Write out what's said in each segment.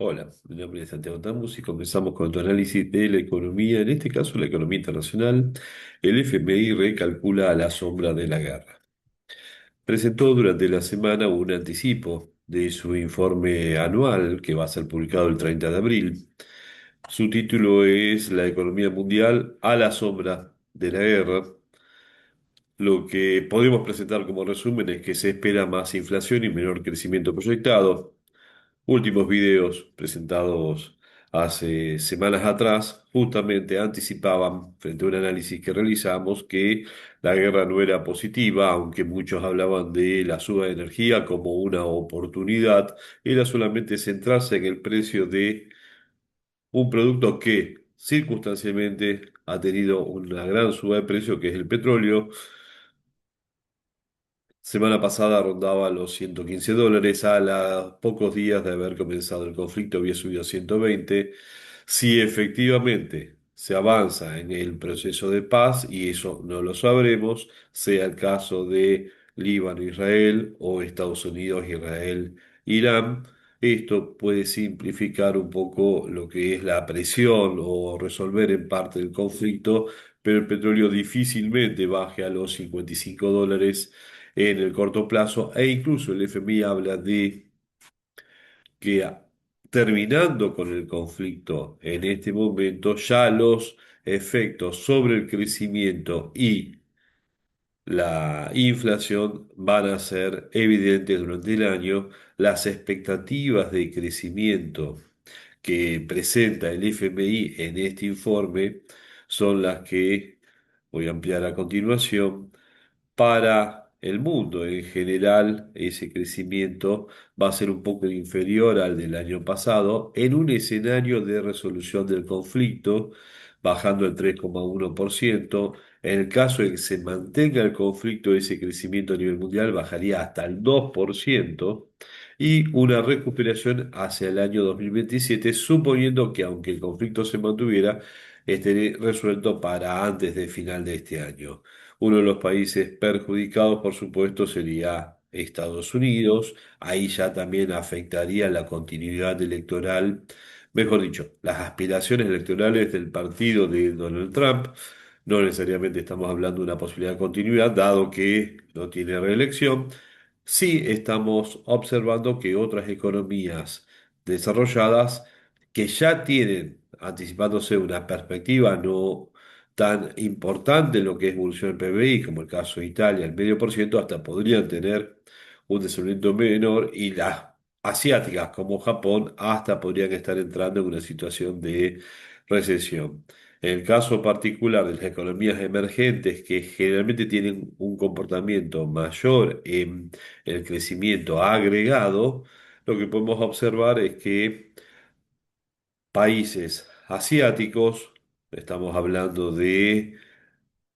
Hola, mi nombre es Santiago Tamus y comenzamos con tu análisis de la economía, en este caso la economía internacional. El FMI recalcula a la sombra de la guerra. Presentó durante la semana un anticipo de su informe anual que va a ser publicado el 30 de abril. Su título es La economía mundial a la sombra de la guerra. Lo que podemos presentar como resumen es que se espera más inflación y menor crecimiento proyectado. Últimos videos presentados hace semanas atrás justamente anticipaban, frente a un análisis que realizamos, que la guerra no era positiva, aunque muchos hablaban de la suba de energía como una oportunidad, era solamente centrarse en el precio de un producto que circunstancialmente ha tenido una gran suba de precio, que es el petróleo. Semana pasada rondaba los $115, a los pocos días de haber comenzado el conflicto había subido a 120. Si efectivamente se avanza en el proceso de paz, y eso no lo sabremos, sea el caso de Líbano-Israel o Estados Unidos-Israel-Irán, esto puede simplificar un poco lo que es la presión o resolver en parte el conflicto, pero el petróleo difícilmente baje a los $55 en el corto plazo, e incluso el FMI habla de que terminando con el conflicto en este momento, ya los efectos sobre el crecimiento y la inflación van a ser evidentes durante el año. Las expectativas de crecimiento que presenta el FMI en este informe son las que voy a ampliar a continuación. Para el mundo en general, ese crecimiento va a ser un poco inferior al del año pasado, en un escenario de resolución del conflicto, bajando el 3,1%. En el caso de que se mantenga el conflicto, ese crecimiento a nivel mundial bajaría hasta el 2%, y una recuperación hacia el año 2027, suponiendo que aunque el conflicto se mantuviera, esté resuelto para antes del final de este año. Uno de los países perjudicados, por supuesto, sería Estados Unidos. Ahí ya también afectaría la continuidad electoral, mejor dicho, las aspiraciones electorales del partido de Donald Trump. No necesariamente estamos hablando de una posibilidad de continuidad, dado que no tiene reelección. Sí estamos observando que otras economías desarrolladas que ya tienen, anticipándose una perspectiva no tan importante en lo que es evolución del PBI, como el caso de Italia, el 0,5%, hasta podrían tener un desarrollo menor, y las asiáticas como Japón hasta podrían estar entrando en una situación de recesión. En el caso particular de las economías emergentes, que generalmente tienen un comportamiento mayor en el crecimiento agregado, lo que podemos observar es que países asiáticos, estamos hablando de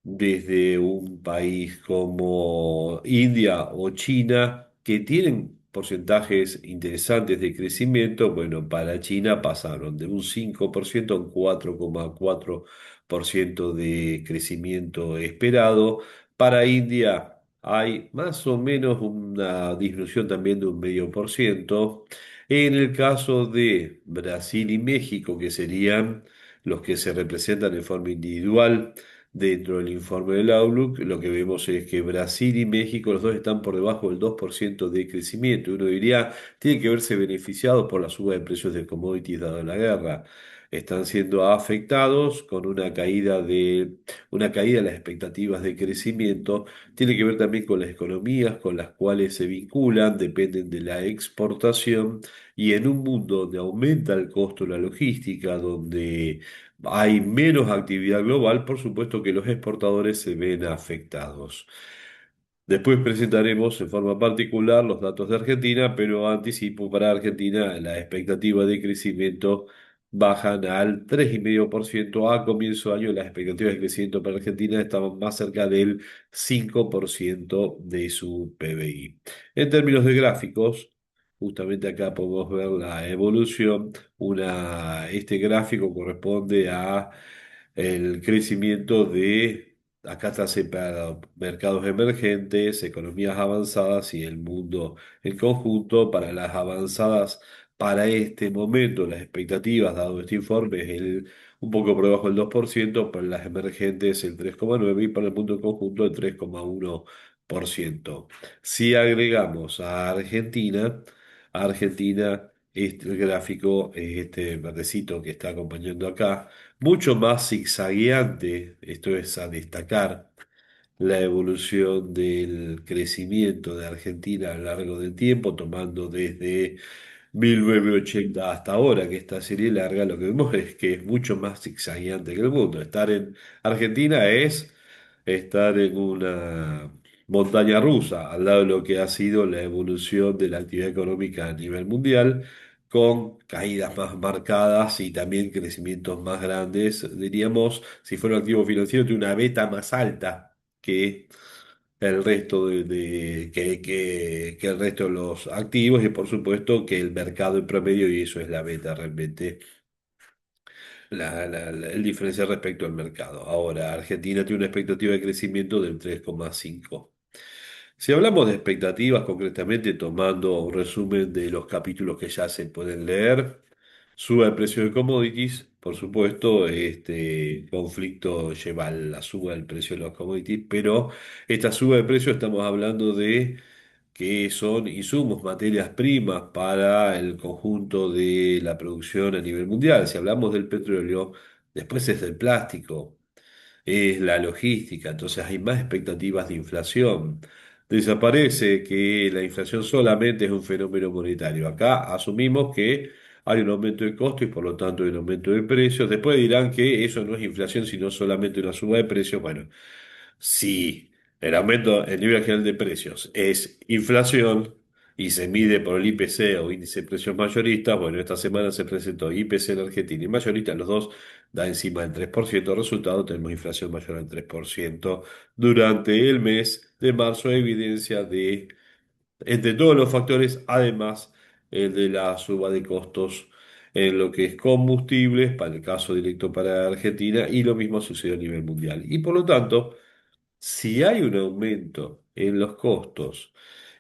desde un país como India o China, que tienen porcentajes interesantes de crecimiento. Bueno, para China pasaron de un 5% a un 4,4% de crecimiento esperado. Para India hay más o menos una disminución también de un 0,5%. En el caso de Brasil y México, que serían los que se representan de forma individual dentro del informe del Outlook, lo que vemos es que Brasil y México, los dos están por debajo del 2% de crecimiento. Uno diría, tienen que verse beneficiados por la suba de precios de commodities dado la guerra. Están siendo afectados con una caída de las expectativas de crecimiento. Tiene que ver también con las economías con las cuales se vinculan, dependen de la exportación, y en un mundo donde aumenta el costo de la logística, donde hay menos actividad global, por supuesto que los exportadores se ven afectados. Después presentaremos en forma particular los datos de Argentina, pero anticipo para Argentina la expectativa de crecimiento bajan al 3,5%. A comienzo de año las expectativas de crecimiento para Argentina estaban más cerca del 5% de su PBI. En términos de gráficos, justamente acá podemos ver la evolución. Este gráfico corresponde a el crecimiento de, acá está separado, mercados emergentes, economías avanzadas y el mundo en conjunto. Para las avanzadas para este momento las expectativas, dado este informe, es un poco por debajo del 2%, para las emergentes el 3,9% y para el mundo en conjunto el 3,1%. Si agregamos a Argentina, el gráfico es este verdecito que está acompañando acá, mucho más zigzagueante, esto es a destacar la evolución del crecimiento de Argentina a lo largo del tiempo, tomando desde 1980 hasta ahora, que esta serie larga, lo que vemos es que es mucho más zigzagueante que el mundo. Estar en Argentina es estar en una montaña rusa, al lado de lo que ha sido la evolución de la actividad económica a nivel mundial, con caídas más marcadas y también crecimientos más grandes. Diríamos, si fuera un activo financiero, tiene una beta más alta que el resto que el resto de los activos y por supuesto que el mercado en promedio, y eso es la beta realmente, el diferencial respecto al mercado. Ahora, Argentina tiene una expectativa de crecimiento del 3,5. Si hablamos de expectativas, concretamente tomando un resumen de los capítulos que ya se pueden leer, sube el precio de commodities, por supuesto, este conflicto lleva a la suba del precio de los commodities, pero esta suba de precio estamos hablando de que son insumos, materias primas para el conjunto de la producción a nivel mundial. Si hablamos del petróleo, después es el plástico, es la logística, entonces hay más expectativas de inflación. Desaparece que la inflación solamente es un fenómeno monetario. Acá asumimos que hay un aumento de costos y por lo tanto hay un aumento de precios. Después dirán que eso no es inflación, sino solamente una suba de precios. Bueno, si el aumento, el nivel general de precios es inflación y se mide por el IPC o índice de precios mayoristas, bueno, esta semana se presentó IPC en Argentina y mayorista, los dos da encima del 3%. Resultado, tenemos inflación mayor al 3% durante el mes de marzo, evidencia de, entre todos los factores, además el de la suba de costos en lo que es combustibles, para el caso directo para Argentina, y lo mismo sucedió a nivel mundial. Y por lo tanto, si hay un aumento en los costos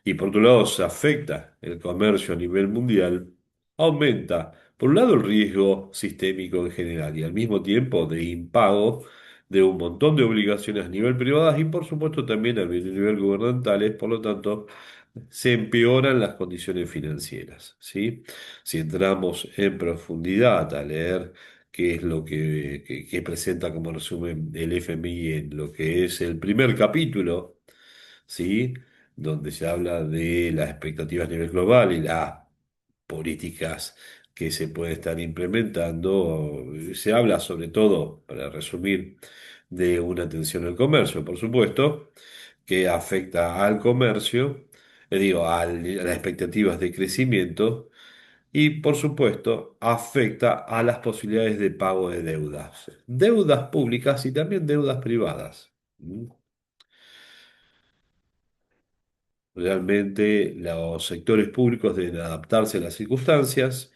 y por otro lado se afecta el comercio a nivel mundial, aumenta por un lado el riesgo sistémico en general y al mismo tiempo de impago de un montón de obligaciones a nivel privadas y por supuesto también a nivel gubernamentales, por lo tanto se empeoran las condiciones financieras, ¿sí? Si entramos en profundidad a leer qué es lo que presenta como resumen el FMI en lo que es el primer capítulo, ¿sí? Donde se habla de las expectativas a nivel global y las políticas que se pueden estar implementando. Se habla sobre todo, para resumir, de una tensión al comercio, por supuesto, que afecta al comercio, digo, a las expectativas de crecimiento y, por supuesto, afecta a las posibilidades de pago de deudas, deudas públicas y también deudas privadas. ¿Mm? Realmente los sectores públicos deben adaptarse a las circunstancias,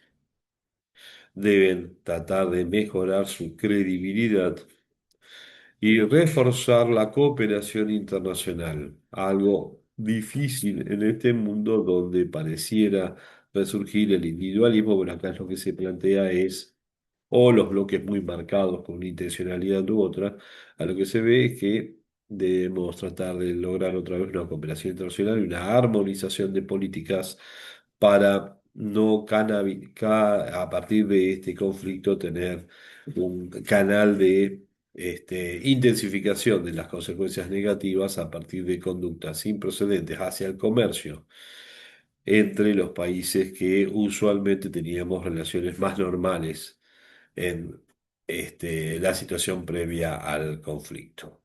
deben tratar de mejorar su credibilidad y reforzar la cooperación internacional, algo difícil en este mundo donde pareciera resurgir el individualismo. Bueno, acá lo que se plantea es o los bloques muy marcados con una intencionalidad u otra, a lo que se ve es que debemos tratar de lograr otra vez una cooperación internacional y una armonización de políticas para no a partir de este conflicto tener un canal de intensificación de las consecuencias negativas a partir de conductas sin precedentes hacia el comercio entre los países que usualmente teníamos relaciones más normales en la situación previa al conflicto.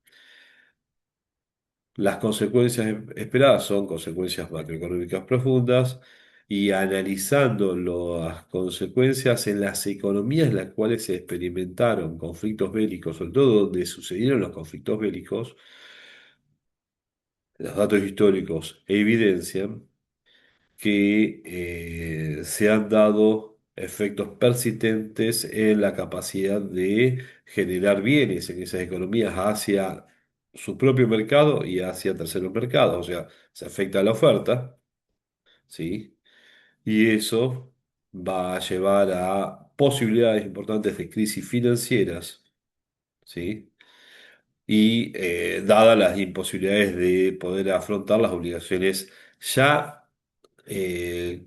Las consecuencias esperadas son consecuencias macroeconómicas profundas y analizando las consecuencias en las economías en las cuales se experimentaron conflictos bélicos, sobre todo donde sucedieron los conflictos bélicos, los datos históricos evidencian que se han dado efectos persistentes en la capacidad de generar bienes en esas economías hacia su propio mercado y hacia terceros mercados. O sea, se afecta la oferta, ¿sí? Y eso. va a llevar a posibilidades importantes de crisis financieras, ¿sí? Y dadas las imposibilidades de poder afrontar las obligaciones ya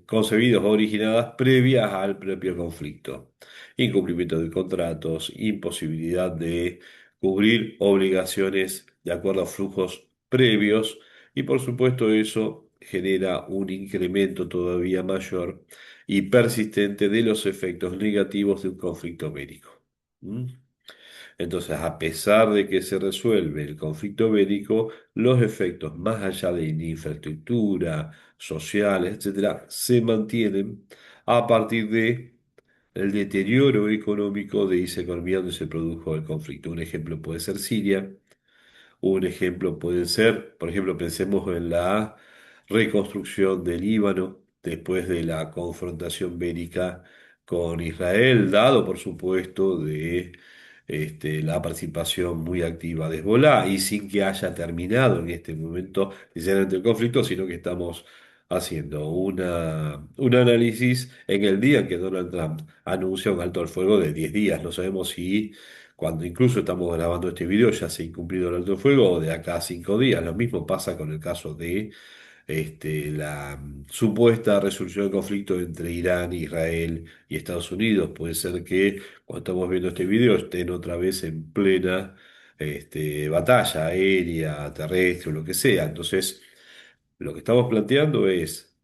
concebidas o originadas previas al propio conflicto. Incumplimiento de contratos, imposibilidad de cubrir obligaciones de acuerdo a flujos previos y por supuesto eso genera un incremento todavía mayor y persistente de los efectos negativos de un conflicto bélico. ¿Mm? Entonces, a pesar de que se resuelve el conflicto bélico, los efectos más allá de la infraestructura, sociales, etcétera, se mantienen a partir de el deterioro económico de esa economía donde se produjo el conflicto. Un ejemplo puede ser Siria, un ejemplo puede ser, por ejemplo, pensemos en la reconstrucción del Líbano después de la confrontación bélica con Israel, dado por supuesto de la participación muy activa de Hezbolá y sin que haya terminado en este momento necesariamente el conflicto, sino que estamos haciendo un análisis en el día en que Donald Trump anuncia un alto al fuego de 10 días. No sabemos si cuando incluso estamos grabando este video ya se ha incumplido el alto el fuego o de acá a 5 días. Lo mismo pasa con el caso de la supuesta resolución del conflicto entre Irán, Israel y Estados Unidos. Puede ser que cuando estamos viendo este video estén otra vez en plena batalla aérea, terrestre o lo que sea. Entonces, lo que estamos planteando es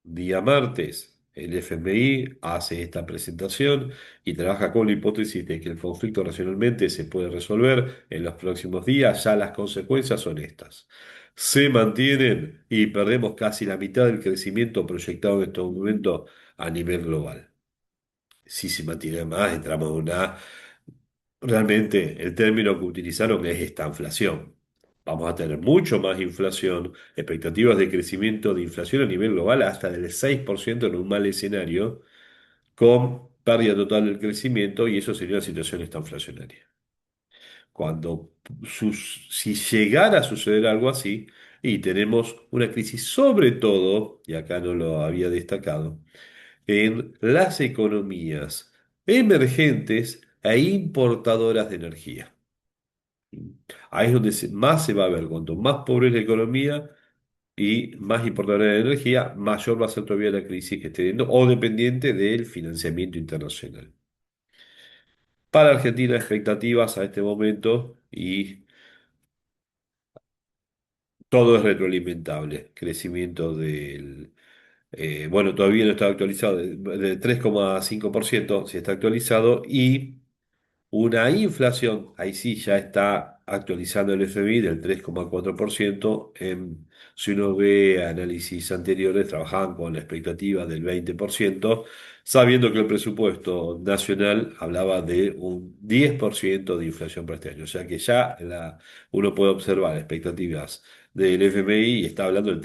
día martes, el FMI hace esta presentación y trabaja con la hipótesis de que el conflicto racionalmente se puede resolver en los próximos días. Ya las consecuencias son estas. Se mantienen y perdemos casi la mitad del crecimiento proyectado en este momento a nivel global. Si se mantiene más, entramos en una. Realmente el término que utilizaron es esta inflación. Vamos a tener mucho más inflación, expectativas de crecimiento de inflación a nivel global hasta del 6% en un mal escenario, con pérdida total del crecimiento y eso sería una situación estanflacionaria. Si llegara a suceder algo así, y tenemos una crisis sobre todo, y acá no lo había destacado, en las economías emergentes e importadoras de energía. Ahí es donde más se va a ver. Cuanto más pobre es la economía y más importadora de energía, mayor va a ser todavía la crisis que esté teniendo o dependiente del financiamiento internacional. Para Argentina, expectativas a este momento y todo es retroalimentable. Crecimiento bueno, todavía no está actualizado, de 3,5% si está actualizado y una inflación, ahí sí ya está actualizando el FMI del 3,4%. Si uno ve análisis anteriores, trabajaban con la expectativa del 20%, sabiendo que el presupuesto nacional hablaba de un 10% de inflación para este año. O sea que ya uno puede observar expectativas del FMI y está hablando del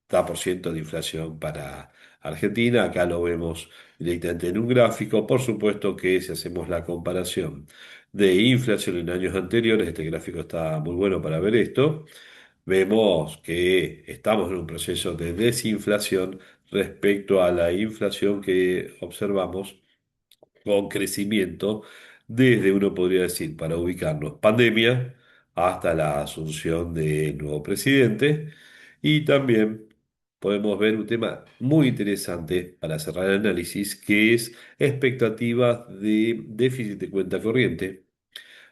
30% de inflación para Argentina. Acá lo vemos directamente en un gráfico. Por supuesto que si hacemos la comparación de inflación en años anteriores, este gráfico está muy bueno para ver esto, vemos que estamos en un proceso de desinflación respecto a la inflación que observamos con crecimiento desde, uno podría decir, para ubicarnos, pandemia hasta la asunción del nuevo presidente. Y también podemos ver un tema muy interesante para cerrar el análisis, que es expectativas de déficit de cuenta corriente.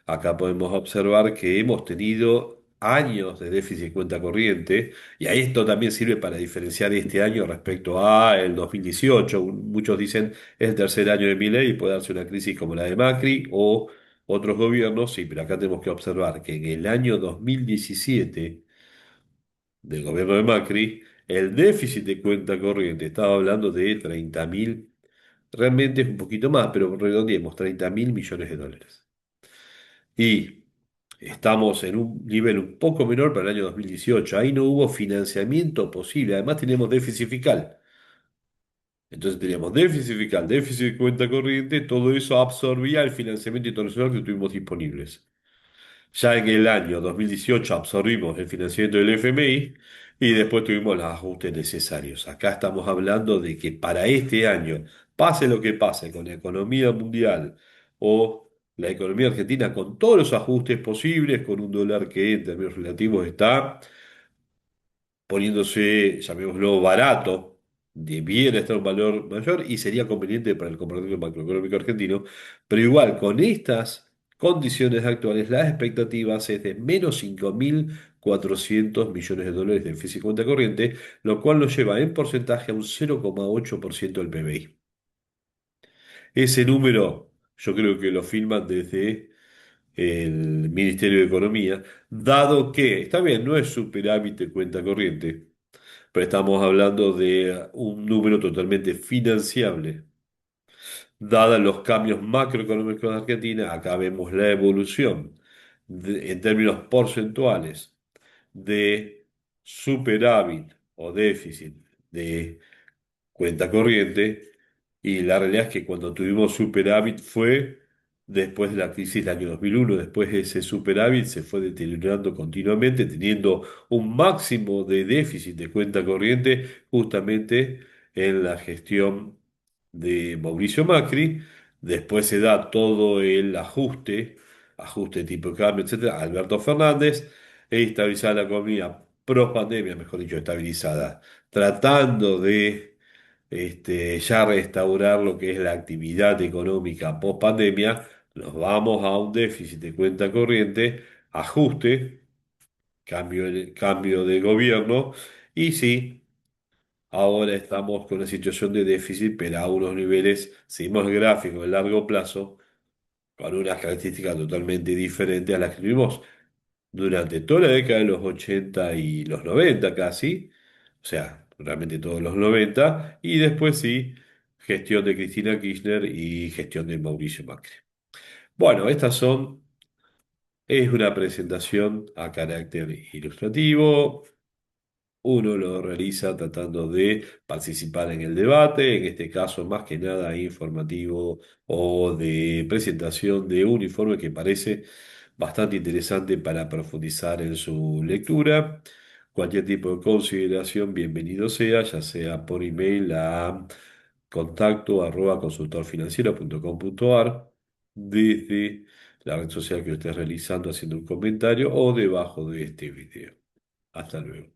Acá podemos observar que hemos tenido años de déficit de cuenta corriente y ahí esto también sirve para diferenciar este año respecto a el 2018. Muchos dicen es el tercer año de Milei y puede darse una crisis como la de Macri o otros gobiernos, sí, pero acá tenemos que observar que en el año 2017 del gobierno de Macri, el déficit de cuenta corriente, estaba hablando de 30.000, realmente es un poquito más, pero redondeemos, 30.000 millones de dólares. Y estamos en un nivel un poco menor para el año 2018. Ahí no hubo financiamiento posible. Además teníamos déficit fiscal. Entonces teníamos déficit fiscal, déficit de cuenta corriente, todo eso absorbía el financiamiento internacional que tuvimos disponibles. Ya en el año 2018 absorbimos el financiamiento del FMI Y después tuvimos los ajustes necesarios. Acá estamos hablando de que para este año, pase lo que pase con la economía mundial o la economía argentina, con todos los ajustes posibles, con un dólar que en términos relativos está poniéndose, llamémoslo, barato, debiera estar un valor mayor y sería conveniente para el comportamiento macroeconómico argentino, pero igual con estas condiciones actuales, las expectativas es de menos 5.400 millones de dólares de déficit cuenta corriente, lo cual nos lleva en porcentaje a un 0,8% del PBI. Ese número yo creo que lo filman desde el Ministerio de Economía, dado que, está bien, no es superávit de cuenta corriente, pero estamos hablando de un número totalmente financiable. Dados los cambios macroeconómicos de Argentina, acá vemos la evolución en términos porcentuales de superávit o déficit de cuenta corriente, y la realidad es que cuando tuvimos superávit fue después de la crisis del año 2001. Después ese superávit se fue deteriorando continuamente, teniendo un máximo de déficit de cuenta corriente justamente en la gestión de Mauricio Macri. Después se da todo el ajuste de tipo de cambio, etcétera, a Alberto Fernández, e estabilizar la economía pro pandemia, mejor dicho, estabilizada, tratando de ya restaurar lo que es la actividad económica post pandemia. Nos vamos a un déficit de cuenta corriente, ajuste, cambio de gobierno, y sí, ahora estamos con una situación de déficit, pero a unos niveles, seguimos el gráfico de largo plazo, con unas características totalmente diferentes a las que tuvimos durante toda la década de los 80 y los 90 casi, o sea, realmente todos los 90 y después sí, gestión de Cristina Kirchner y gestión de Mauricio Macri. Bueno, es una presentación a carácter ilustrativo. Uno lo realiza tratando de participar en el debate, en este caso más que nada informativo o de presentación de un informe que parece bastante interesante para profundizar en su lectura. Cualquier tipo de consideración, bienvenido sea, ya sea por email a contacto@consultorfinanciero.com.ar, desde la red social que lo estés realizando haciendo un comentario o debajo de este video. Hasta luego.